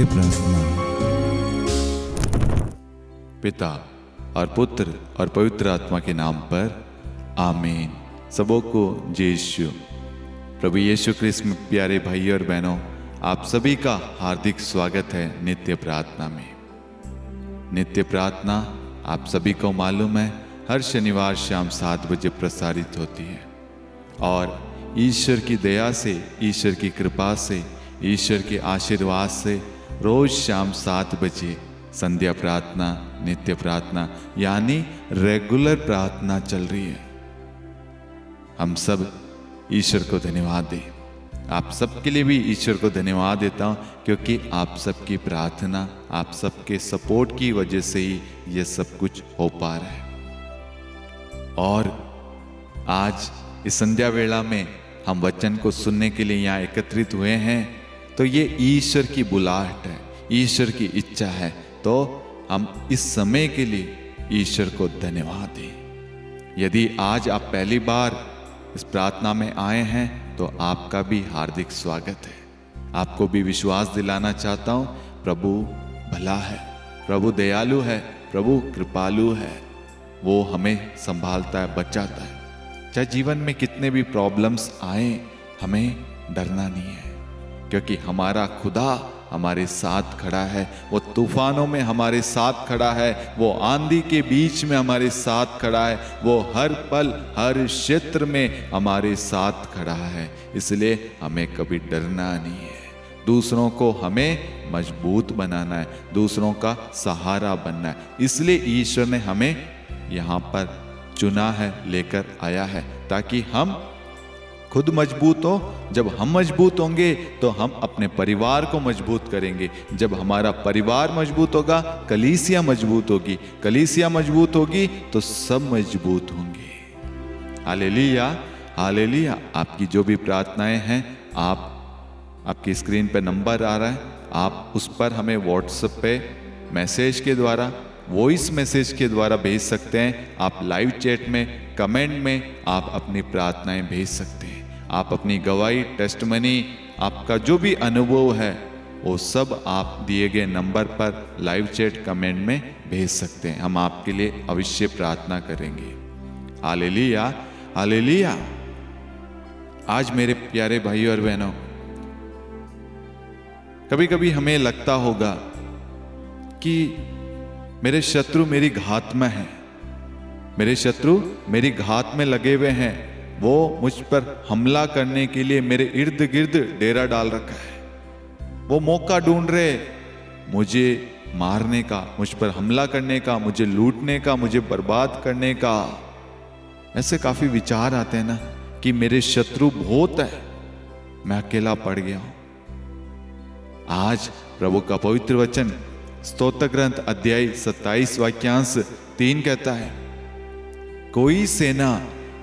नित्य प्रार्थना। पिता और पुत्र और पवित्र आत्मा के नाम पर आमीन। सबों को जय यीशु। प्रभु यीशु क्रिस्त में प्यारे भाई और बहनों, आप सभी का हार्दिक स्वागत है नित्य प्रार्थना में। नित्य प्रार्थना आप सभी को मालूम है हर शनिवार शाम 7 बजे प्रसारित होती है और ईश्वर की दया से, ईश्वर की कृपा से, ईश्वर के आशीर्वाद से रोज शाम 7 बजे संध्या प्रार्थना, नित्य प्रार्थना यानी रेगुलर प्रार्थना चल रही है। हम सब ईश्वर को धन्यवाद दें। आप सबके लिए भी ईश्वर को धन्यवाद देता हूं क्योंकि आप सबकी प्रार्थना, आप सबके सपोर्ट की वजह से ही ये सब कुछ हो पा रहा है। और आज इस संध्या वेला में हम वचन को सुनने के लिए यहाँ एकत्रित हुए हैं, तो ये ईश्वर की बुलाहट है, ईश्वर की इच्छा है। तो हम इस समय के लिए ईश्वर को धन्यवाद दें। यदि आज आप पहली बार इस प्रार्थना में आए हैं तो आपका भी हार्दिक स्वागत है। आपको भी विश्वास दिलाना चाहता हूँ, प्रभु भला है, प्रभु दयालु है, प्रभु कृपालु है। वो हमें संभालता है, बचाता है। चाहे जीवन में कितने भी प्रॉब्लम्स आए, हमें डरना नहीं है क्योंकि हमारा खुदा हमारे साथ खड़ा है। वो तूफानों में हमारे साथ खड़ा है, वो आंधी के बीच में हमारे साथ खड़ा है, वो हर पल हर क्षेत्र में हमारे साथ खड़ा है। इसलिए हमें कभी डरना नहीं है। दूसरों को हमें मजबूत बनाना है, दूसरों का सहारा बनना है। इसलिए ईश्वर ने हमें यहाँ पर चुना है, लेकर आया है ताकि हम खुद मजबूत हो। जब हम मजबूत होंगे तो हम अपने परिवार को मजबूत करेंगे। जब हमारा परिवार मजबूत होगा, कलीसिया मजबूत होगी, कलीसिया मजबूत होगी तो सब मजबूत होंगे। Hallelujah, hallelujah. आपकी जो भी प्रार्थनाएं हैं, आपकी स्क्रीन पे नंबर आ रहा है, आप उस पर हमें व्हाट्सएप पे मैसेज के द्वारा, वॉइस मैसेज के द्वारा भेज सकते हैं। आप लाइव चैट में, कमेंट में आप अपनी प्रार्थनाएं भेज सकते हैं। आप अपनी गवाही, टेस्टमनी, आपका जो भी अनुभव है वो सब आप दिए गए नंबर पर लाइव चैट, कमेंट में भेज सकते हैं। हम आपके लिए अवश्य प्रार्थना करेंगे। Hallelujah, hallelujah. आज मेरे प्यारे भाई और बहनों, कभी कभी हमें लगता होगा कि मेरे शत्रु मेरी घात में हैं, मेरे शत्रु मेरी घात में लगे हुए हैं, वो मुझ पर हमला करने के लिए मेरे इर्द गिर्द डेरा डाल रखा है। वो मौका ढूंढ रहे मुझे मारने का, मुझ पर हमला करने का, मुझे लूटने का, मुझे बर्बाद करने का। ऐसे काफी विचार आते हैं ना कि मेरे शत्रु बहुत है, मैं अकेला पड़ गया हूं। आज प्रभु का पवित्र वचन स्तोत्र ग्रंथ अध्याय 27 वाक्यांश 3 कहता है, कोई सेना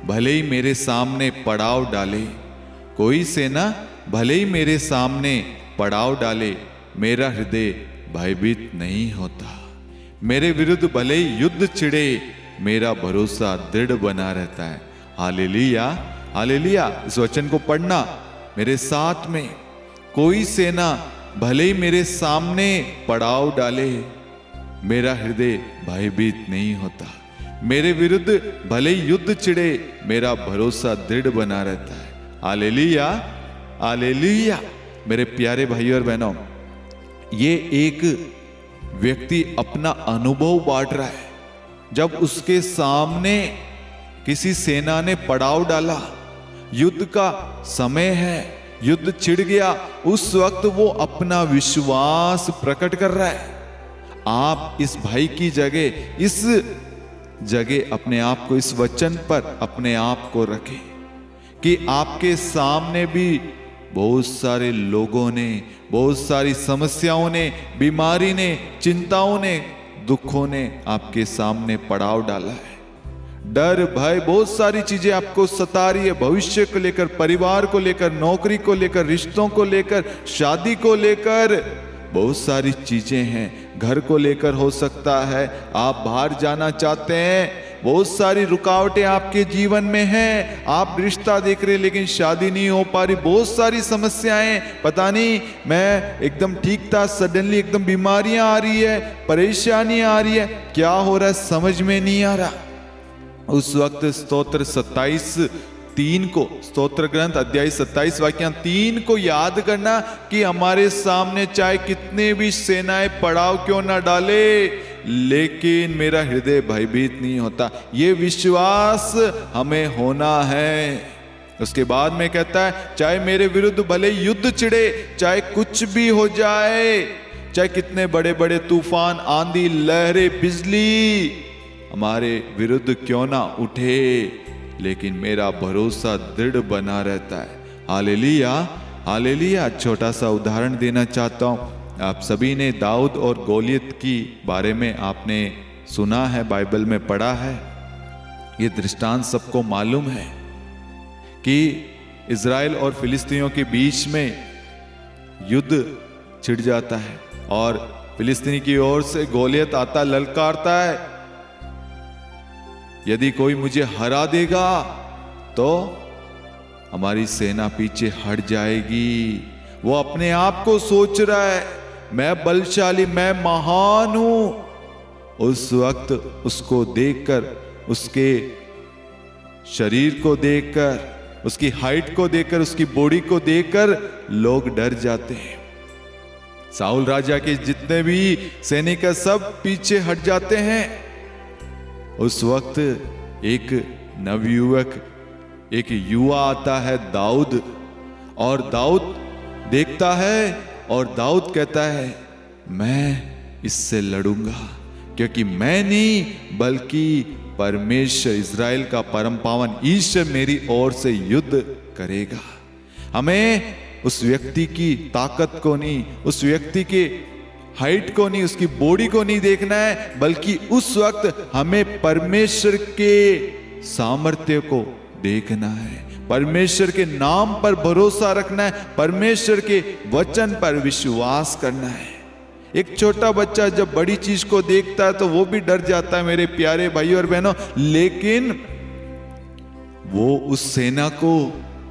भले ही मेरे सामने पड़ाव डाले, कोई सेना भले ही मेरे सामने पड़ाव डाले, मेरा हृदय भयभीत नहीं होता। मेरे विरुद्ध भले ही युद्ध छिड़े, मेरा भरोसा दृढ़ बना रहता है। Hallelujah, hallelujah. इस वचन को पढ़ना मेरे साथ में। कोई सेना भले ही मेरे सामने पड़ाव डाले, मेरा हृदय भयभीत नहीं होता। मेरे विरुद्ध भले ही युद्ध छिड़े, मेरा भरोसा दृढ़ बना रहता है। Hallelujah, hallelujah. मेरे प्यारे भाई और बहनों, ये एक व्यक्ति अपना अनुभव बांट रहा है। जब उसके सामने किसी सेना ने पड़ाव डाला, युद्ध का समय है, युद्ध छिड़ गया, उस वक्त वो अपना विश्वास प्रकट कर रहा है। आप इस भाई की जगह, इस जगह अपने आप को, इस वचन पर अपने आप को रखें कि आपके सामने भी बहुत सारे लोगों ने, बहुत सारी समस्याओं ने, बीमारी ने, चिंताओं ने, दुखों ने आपके सामने पड़ाव डाला है। डर, भय, बहुत सारी चीजें आपको सता रही है। भविष्य को लेकर, परिवार को लेकर, नौकरी को लेकर, रिश्तों को लेकर, शादी को लेकर, बहुत सारी चीजें हैं, घर को लेकर हो सकता है, आप बाहर जाना चाहते हैं, बहुत सारी रुकावटें आपके जीवन में हैं, आप रिश्ता देख रहे लेकिन शादी नहीं हो पा रही, बहुत सारी समस्याएं, पता नहीं मैं एकदम ठीक था, सडनली एकदम बीमारियां आ रही है, परेशानी आ रही है, क्या हो रहा है समझ में नहीं आ रहा। उस वक्त स्तोत्र 27:3 को, स्तोत्र ग्रंथ अध्याय 27 वाक्य 3 को याद करना कि हमारे सामने चाहे कितने भी सेनाएं पड़ाव क्यों ना डाले, लेकिन मेरा हृदय भयभीत नहीं होता, ये विश्वास हमें होना है। उसके बाद में कहता है चाहे मेरे विरुद्ध भले युद्ध छिड़े, चाहे कुछ भी हो जाए, चाहे कितने बड़े बड़े तूफान, आंधी, लहरें, बिजली हमारे विरुद्ध क्यों ना उठे, लेकिन मेरा भरोसा दृढ़ बना रहता है। Hallelujah, hallelujah. छोटा सा उदाहरण देना चाहता हूँ। आप सभी ने दाऊद और गोलियत की बारे में आपने सुना है, बाइबल में पढ़ा है। ये दृष्टांत सबको मालूम है कि इज़राइल और फिलिस्तीनियों के बीच में युद्ध छिड़ जाता है और फिलिस्तीनी की ओर से गोलियत आता, ललकारता है, यदि कोई मुझे हरा देगा तो हमारी सेना पीछे हट जाएगी। वो अपने आप को सोच रहा है मैं बलशाली, मैं महान हूं। उस वक्त उसको देखकर, उसके शरीर को देखकर, उसकी हाइट को देखकर, उसकी बॉडी को देखकर लोग डर जाते हैं। साउल राजा के जितने भी सैनिक सब पीछे हट जाते हैं। उस वक्त एक नवयुवक, एक युवा आता है दाऊद, और दाऊद देखता है और दाऊद कहता है मैं इससे लड़ूंगा, क्योंकि मैं नहीं बल्कि परमेश्वर, इज़राइल का परम पावन ईश्वर मेरी ओर से युद्ध करेगा। हमें उस व्यक्ति की ताकत को नहीं, उस व्यक्ति के हाइट को नहीं, उसकी बॉडी को नहीं देखना है, बल्कि उस वक्त हमें परमेश्वर के सामर्थ्य को देखना है, परमेश्वर के नाम पर भरोसा रखना है, परमेश्वर के वचन पर विश्वास करना है। एक छोटा बच्चा जब बड़ी चीज को देखता है तो वो भी डर जाता है मेरे प्यारे भाई और बहनों, लेकिन वो उस सेना को,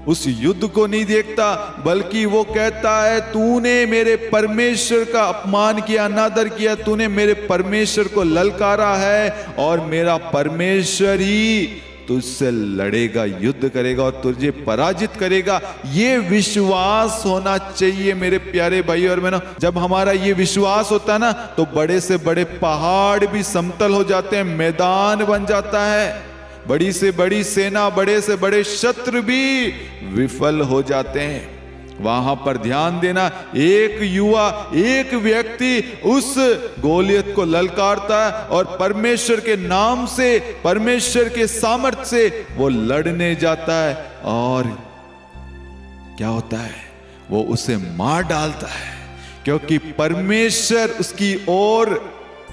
उस युद्ध को नहीं देखता, बल्कि वो कहता है तूने मेरे परमेश्वर का अपमान किया, अनादर किया, तूने मेरे परमेश्वर को ललकारा है और मेरा परमेश्वर ही तुझसे लड़ेगा, युद्ध करेगा और तुझे पराजित करेगा। ये विश्वास होना चाहिए मेरे प्यारे भाई और बहनों। जब हमारा ये विश्वास होता है ना, तो बड़े से बड़े पहाड़ भी समतल हो जाते हैं, मैदान बन जाता है, बड़ी से बड़ी सेना, बड़े से बड़े शत्रु भी विफल हो जाते हैं। वहां पर ध्यान देना, एक युवा, एक व्यक्ति उस गोलियत को ललकारता है और परमेश्वर के नाम से, परमेश्वर के सामर्थ्य से वो लड़ने जाता है, और क्या होता है, वो उसे मार डालता है, क्योंकि परमेश्वर उसकी ओर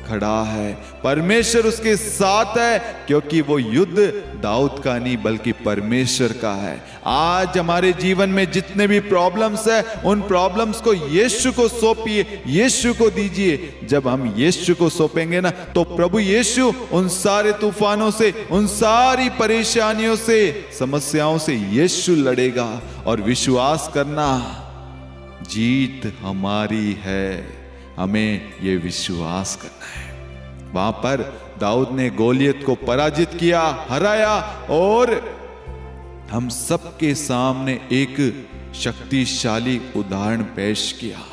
खड़ा है, परमेश्वर उसके साथ है, क्योंकि वो युद्ध दाऊद का नहीं बल्कि परमेश्वर का है। आज हमारे जीवन में जितने भी प्रॉब्लम्स है, उन प्रॉब्लम्स को यीशु को सौंपिए, यीशु को दीजिए। जब हम यीशु को सौंपेंगे ना, तो प्रभु यीशु उन सारे तूफानों से, उन सारी परेशानियों से, समस्याओं से यीशु लड़ेगा। और विश्वास करना, जीत हमारी है, हमें यह विश्वास करना है। वहां पर दाऊद ने गोलियत को पराजित किया, हराया, और हम सबके सामने एक शक्तिशाली उदाहरण पेश किया।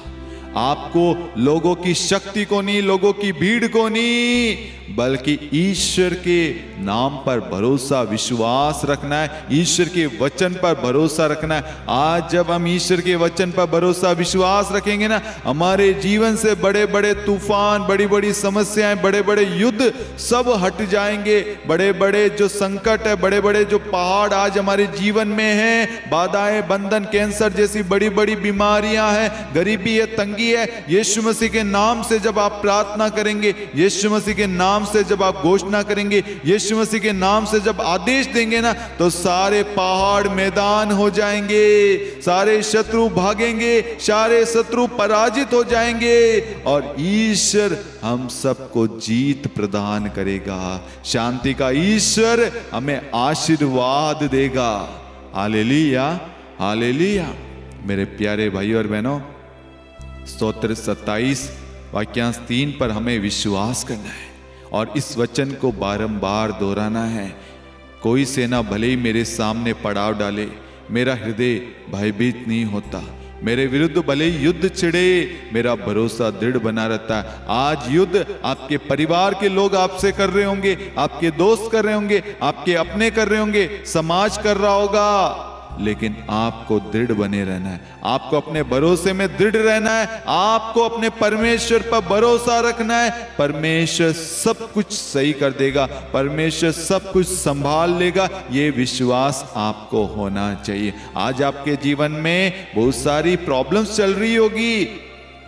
आपको लोगों की शक्ति को नहीं, लोगों की भीड़ को नहीं, बल्कि ईश्वर के नाम पर भरोसा, विश्वास रखना है, ईश्वर के वचन पर भरोसा रखना है। आज जब हम ईश्वर के वचन पर भरोसा, विश्वास रखेंगे ना, हमारे जीवन से बड़े बड़े तूफान, बड़ी बड़ी समस्याएं, बड़े बड़े युद्ध सब हट जाएंगे। बड़े बड़े जो संकट है, बड़े बड़े जो पहाड़ आज हमारे जीवन में हैं, बाधाएं, बंधन, कैंसर जैसी बड़ी बड़ी बीमारियां हैं, गरीबी है, तंगी की है। यीशु मसीह के नाम से जब आप प्रार्थना करेंगे, यीशु मसीह के नाम से जब आप घोषणा करेंगे, यीशु मसीह के नाम से जब आदेश देंगे ना, तो सारे पहाड़ मैदान हो जाएंगे, सारे शत्रु भागेंगे, सारे शत्रु पराजित हो जाएंगे और ईश्वर हम सबको जीत प्रदान करेगा। शांति का ईश्वर हमें आशीर्वाद देगा। Hallelujah, hallelujah. मेरे प्यारे भाई और बहनों, स्तोत्र 27 वाक्यांश 3 पर हमें विश्वास करना है और इस वचन को बारंबार दोहराना है। कोई सेना भले ही मेरे सामने पड़ाव डाले, मेरा हृदय भयभीत नहीं होता। मेरे विरुद्ध भले ही युद्ध छिड़े, मेरा भरोसा दृढ़ बना रहता है। आज युद्ध आपके परिवार के लोग आपसे कर रहे होंगे, आपके दोस्त कर रहे होंगे, आपके अपने कर रहे होंगे, समाज कर रहा होगा, लेकिन आपको दृढ़ बने रहना है। आपको अपने भरोसे में दृढ़ रहना है। आपको अपने परमेश्वर पर भरोसा रखना है। परमेश्वर सब कुछ सही कर देगा, परमेश्वर सब कुछ संभाल लेगा, ये विश्वास आपको होना चाहिए। आज आपके जीवन में बहुत सारी प्रॉब्लम्स चल रही होगी,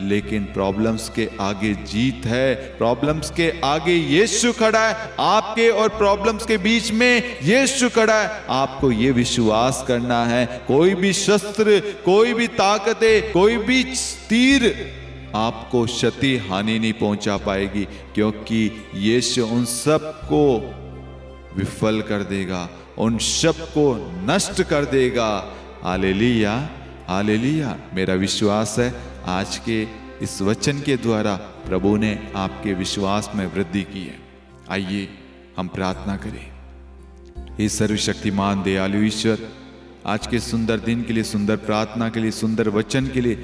लेकिन प्रॉब्लम्स के आगे जीत है। प्रॉब्लम्स के आगे यीशु खड़ा है। आपके और प्रॉब्लम्स के बीच में यीशु खड़ा है। आपको यह विश्वास करना है, कोई भी शस्त्र, कोई भी ताकतें, कोई भी तीर आपको क्षति हानि नहीं पहुंचा पाएगी, क्योंकि यीशु उन सब को विफल कर देगा, उन सब को नष्ट कर देगा। Hallelujah, hallelujah. मेरा विश्वास है आज के इस वचन के द्वारा प्रभु ने आपके विश्वास में वृद्धि की है। आइए हम प्रार्थना करें। हे सर्वशक्तिमान दयालु ईश्वर, आज के सुंदर दिन के लिए, सुंदर प्रार्थना के लिए, सुंदर वचन के लिए,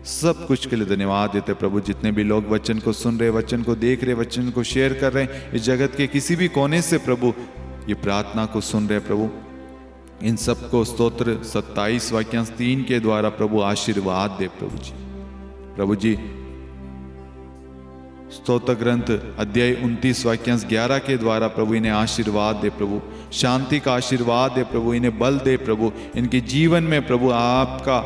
सब कुछ के लिए धन्यवाद देते प्रभु। जितने भी लोग वचन को सुन रहे, वचन को देख रहे, वचन को शेयर कर रहे हैं, इस जगत के किसी भी कोने से प्रभु ये प्रार्थना को सुन रहे प्रभु, इन सबको स्तोत्र 27 वाक्यांश 3 के द्वारा प्रभु आशीर्वाद दे प्रभु जी। प्रभु जी, स्तोत्र ग्रंथ अध्याय 29 वाक्यांश 11 के द्वारा प्रभु इन्हें आशीर्वाद दे प्रभु, शांति का आशीर्वाद दे प्रभु, इन्हें बल दे प्रभु, इनके जीवन में प्रभु आपका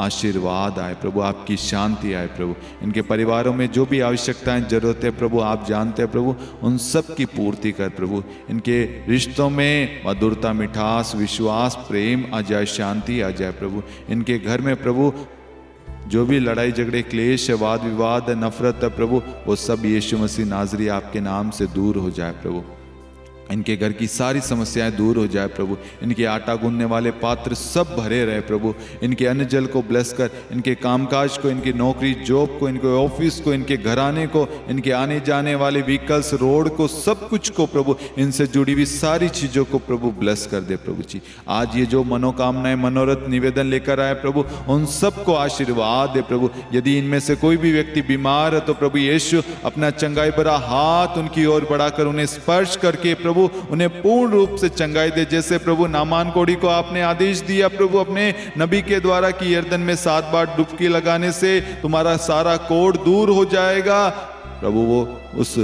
आशीर्वाद आए प्रभु, आपकी शांति आए प्रभु। इनके परिवारों में जो भी आवश्यकताएं, जरूरत है प्रभु आप जानते हैं प्रभु, उन सब की पूर्ति कर प्रभु। इनके रिश्तों में मधुरता, मिठास, विश्वास, प्रेम आ जाए, शांति आ जाए प्रभु। इनके घर में प्रभु जो भी लड़ाई झगड़े, क्लेश, वाद विवाद, नफरत है प्रभु, वो सब यीशु मसीह नाजरी आपके नाम से दूर हो जाए प्रभु। इनके घर की सारी समस्याएं दूर हो जाए प्रभु। इनके आटा गूंदने वाले पात्र सब भरे रहे प्रभु। इनके अन्न जल को ब्लेस कर, इनके कामकाज को, इनकी नौकरी जॉब को, इनके ऑफिस को, इनके घराने को, इनके आने जाने वाले व्हीकल्स, रोड को, सब कुछ को प्रभु, इनसे जुड़ी हुई सारी चीजों को प्रभु ब्लेस कर दे प्रभु जी। आज ये जो मनोकामनाएं, मनोरथ, निवेदन लेकर आए प्रभु, उन सबको आशीर्वाद दे प्रभु। यदि इनमें से कोई भी व्यक्ति बीमार है तो प्रभु यीशु अपना चंगाई भरा हाथ उनकी ओर बढ़ाकर उन्हें स्पर्श करके प्रभु उन्हें पूर्ण रूप से चंगाई दे। जैसे प्रभु नामान कोढ़ी को आपने आदेश दिया प्रभु अपने नबी के द्वारा कि यरदन में 7 बार डुबकी लगाने से तुम्हारा सारा कोढ़ दूर हो जाएगा। प्रभु वो उस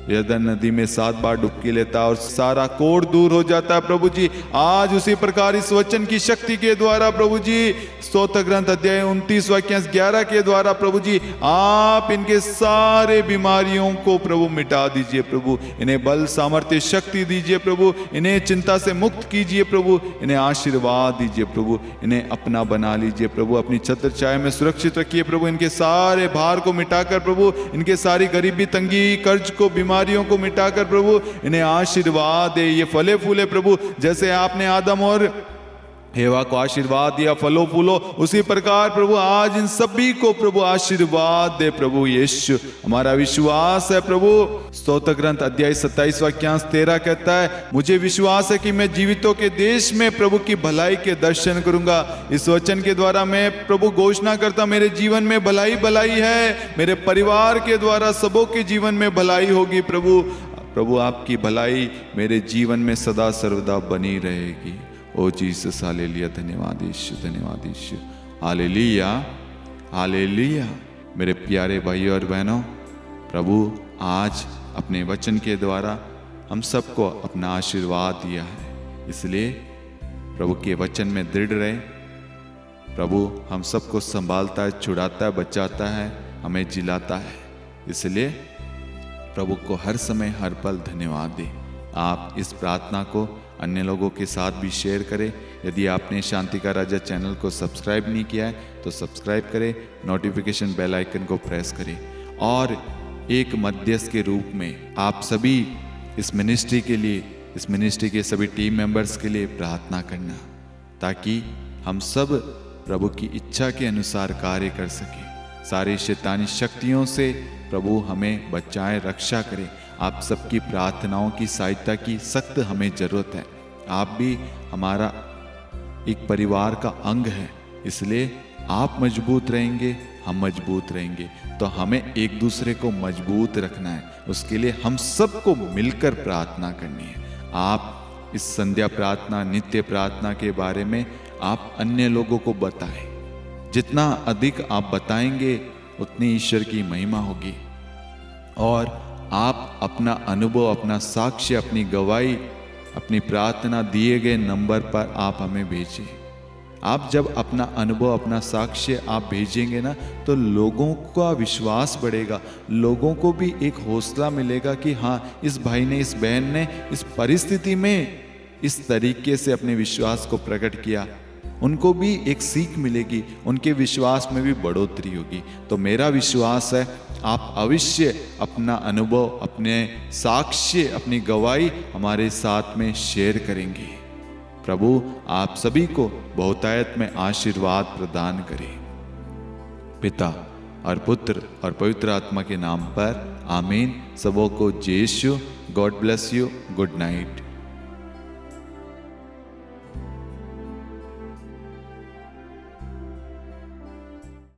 यरदन नदी में 7 बार डुबकी लेता और सारा कोढ़ दूर हो जाता है प्रभु जी। आज उसी प्रकार इस वचन की शक्ति के द्वारा प्रभु जी, स्तोत्र ग्रंथ अध्याय 29 वाक्यांश 11 के द्वारा प्रभु जी, आप इनके सारे बीमारियों को प्रभु मिटा दीजिए प्रभु। इन्हें बल, सामर्थ्य, शक्ति दीजिए प्रभु। इन्हें चिंता से मुक्त कीजिए प्रभु। इन्हें आशीर्वाद दीजिए प्रभु। इन्हें अपना बना लीजिए प्रभु। अपनी छत्र छाया में सुरक्षित रखिए प्रभु। इनके सारे भार को मिटाकर प्रभु, इनके सारी गरीबी, तंगी, कर्ज को, बीमारियों को मिटाकर प्रभु इन्हें आशीर्वाद दे। ये फले फूले प्रभु, जैसे आपने आदम और हेवा को आशीर्वाद दिया, फलो फूलो, उसी प्रकार प्रभु आज इन सभी को प्रभु आशीर्वाद दे प्रभु यीशु। हमारा विश्वास है प्रभु, स्तोत्र ग्रंथ अध्याय 27 वाक्यांश 13 कहता है, मुझे विश्वास है कि मैं जीवितों के देश में प्रभु की भलाई के दर्शन करूंगा। इस वचन के द्वारा मैं प्रभु घोषणा करता, मेरे जीवन में भलाई भलाई है। मेरे परिवार के द्वारा सबों के जीवन में भलाई होगी प्रभु। प्रभु आपकी भलाई मेरे जीवन में सदा सर्वदा बनी रहेगी। ओ जीसस, हालेलुया। धन्यवाद यीशु, धन्यवाद यीशु। Hallelujah, hallelujah. मेरे प्यारे भाई और बहनों, प्रभु आज अपने वचन के द्वारा हम सबको अपना आशीर्वाद दिया है, इसलिए प्रभु के वचन में दृढ़ रहे, प्रभु हम सबको संभालता है, छुड़ाता है, बचाता है, हमें जिलाता है। इसलिए प्रभु को हर समय हर पल धन्यवाद दें। आप इस प्रार्थना को अन्य लोगों के साथ भी शेयर करें। यदि आपने शांति का राजा चैनल को सब्सक्राइब नहीं किया है तो सब्सक्राइब करें, नोटिफिकेशन बेल आइकन को प्रेस करें और एक मध्यस्थ के रूप में आप सभी इस मिनिस्ट्री के लिए, इस मिनिस्ट्री के सभी टीम मेंबर्स के लिए प्रार्थना करना, ताकि हम सब प्रभु की इच्छा के अनुसार कार्य कर सकें। सारी शैतानी शक्तियों से प्रभु हमें बचाए, रक्षा करे। आप सबकी प्रार्थनाओं की सहायता की सख्त हमें जरूरत है। आप भी हमारा एक परिवार का अंग है, इसलिए आप मजबूत रहेंगे, हम मजबूत रहेंगे, तो हमें एक दूसरे को मजबूत रखना है। उसके लिए हम सबको मिलकर प्रार्थना करनी है। आप इस संध्या प्रार्थना, नित्य प्रार्थना के बारे में आप अन्य लोगों को बताएं। जितना अधिक आप बताएंगे उतनी ईश्वर की महिमा होगी। और आप अपना अनुभव, अपना साक्ष्य, अपनी गवाही, अपनी प्रार्थना दिए गए नंबर पर आप हमें भेजिए। आप जब अपना अनुभव, अपना साक्ष्य आप भेजेंगे ना, तो लोगों का विश्वास बढ़ेगा, लोगों को भी एक हौसला मिलेगा कि हाँ, इस भाई ने, इस बहन ने इस परिस्थिति में इस तरीके से अपने विश्वास को प्रकट किया। उनको भी एक सीख मिलेगी, उनके विश्वास में भी बढ़ोतरी होगी। तो मेरा विश्वास है आप अवश्य अपना अनुभव, अपने साक्ष्य, अपनी गवाही हमारे साथ में शेयर करेंगे। प्रभु आप सभी को बहुतायत में आशीर्वाद प्रदान करे। पिता और पुत्र और पवित्र आत्मा के नाम पर आमीन। सबों को जय Yeshu. God bless you. Good night.